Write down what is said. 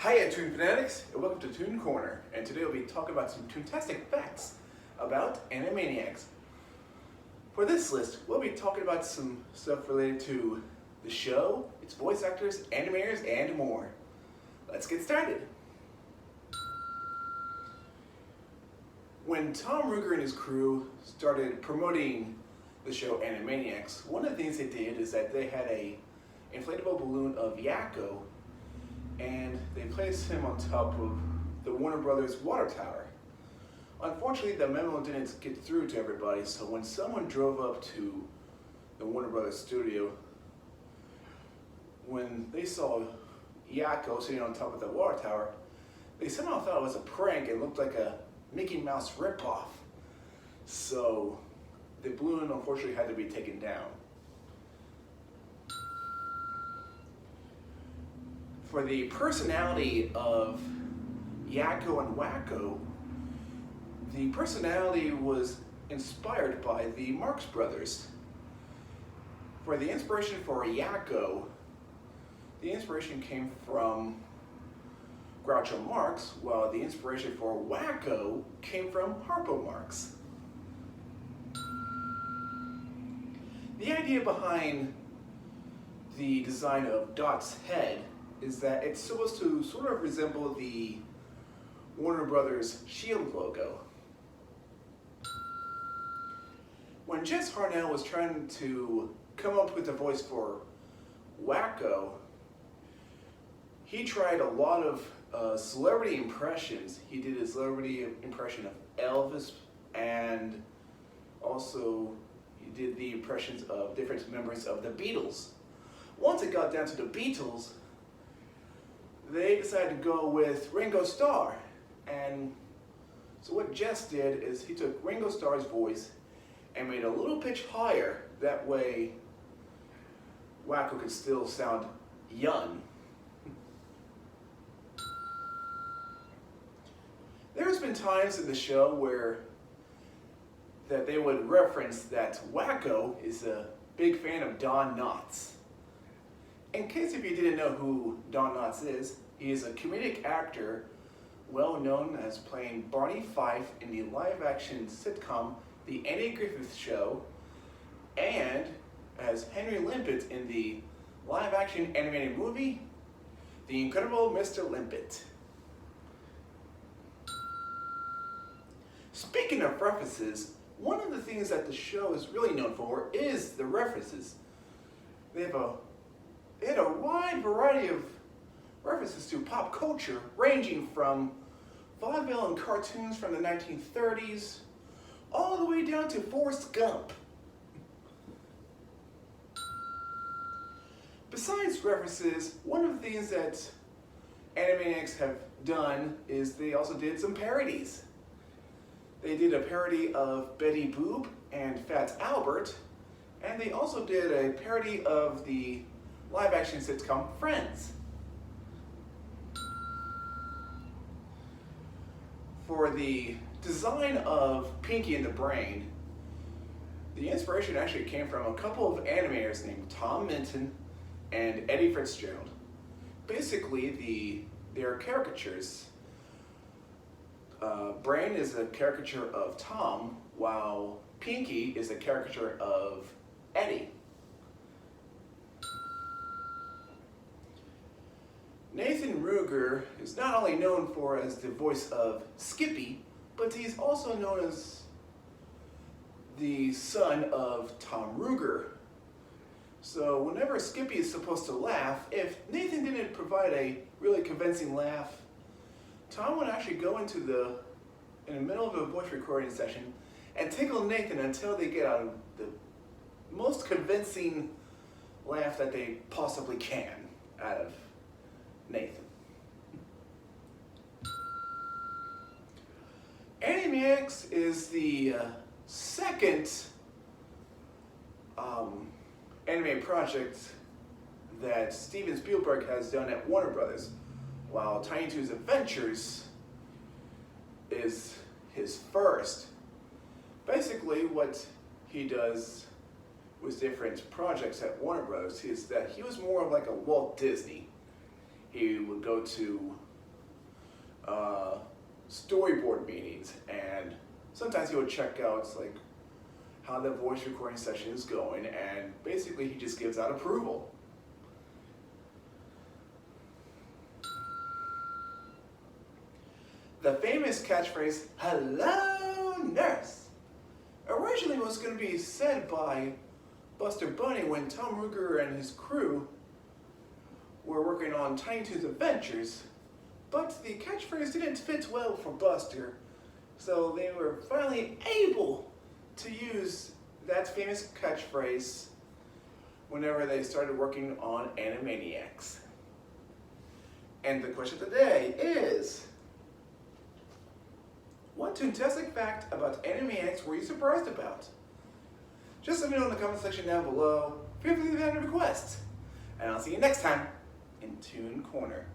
Hiya Toon Fanatics, and welcome to Toon Corner, and today we'll be talking about some Toontastic facts about Animaniacs. For this list, we'll be talking about some stuff related to the show, its voice actors, animators, and more. Let's get started. When Tom Ruegger and his crew started promoting the show Animaniacs, one of the things they did is that they had a inflatable balloon of Yakko, and they placed him on top of the Warner Brothers water tower. Unfortunately, the memo didn't get through to everybody, so when someone drove up to the Warner Brothers studio, when they saw Yakko sitting on top of the water tower, they somehow thought it was a prank and looked like a Mickey Mouse ripoff. So the balloon unfortunately had to be taken down. For the personality of Yakko and Wakko, the personality was inspired by the Marx Brothers. For the inspiration for Yakko, the inspiration came from Groucho Marx, while the inspiration for Wakko came from Harpo Marx. The idea behind the design of Dot's head is that it's supposed to sort of resemble the Warner Brothers Shield logo. When Jess Harnell was trying to come up with a voice for Wakko, he tried a lot of celebrity impressions. He did a celebrity impression of Elvis, and also he did the impressions of different members of the Beatles. Once it got down to the Beatles, they decided to go with Ringo Starr. And so what Jess did is he took Ringo Starr's voice and made it a little pitch higher. That way Wakko could still sound young. There's been times in the show where that they would reference that Wakko is a big fan of Don Knotts. In case if you didn't know who Don Knotts is, he is a comedic actor well known as playing Barney Fife in the live-action sitcom The Andy Griffith Show, and as Henry Limpet in the live-action animated movie The Incredible Mr. Limpet. Speaking of references, one of the things that the show is really known for is the references. They had a wide variety of references to pop culture, ranging from vaudeville and cartoons from the 1930s, all the way down to Forrest Gump. Besides references, one of the things that Animaniacs have done is they also did some parodies. They did a parody of Betty Boop and Fats Albert, and they also did a parody of the live-action sitcom Friends. For the design of Pinky and the Brain, the inspiration actually came from a couple of animators named Tom Minton and Eddie Fitzgerald. Basically, they're caricatures. Brain is a caricature of Tom, while Pinky is a caricature of Eddie. Nathan Ruegger is not only known for as the voice of Skippy, but he's also known as the son of Tom Ruegger. So whenever Skippy is supposed to laugh, if Nathan didn't provide a really convincing laugh, Tom would actually go in the middle of a voice recording session and tickle Nathan until they get out the most convincing laugh that they possibly can out of Nathan. Animaniacs is the second anime project that Steven Spielberg has done at Warner Brothers, while Tiny Toons Adventures is his first. Basically, what he does with different projects at Warner Brothers is that he was more of like a Walt Disney. He would go to storyboard meetings, and sometimes he would check out like how the voice recording session is going, and basically he just gives out approval. The famous catchphrase, "Hello, nurse," originally was going to be said by Buster Bunny when Tom Ruegger and his crew were working on Tiny Toon's Adventures, but the catchphrase didn't fit well for Buster, so they were finally able to use that famous catchphrase whenever they started working on Animaniacs. And the question today is, what Toontastic fact about Animaniacs were you surprised about? Just let me know in the comment section down below. Feel free to leave any requests. And I'll see you next time in Toon Corner.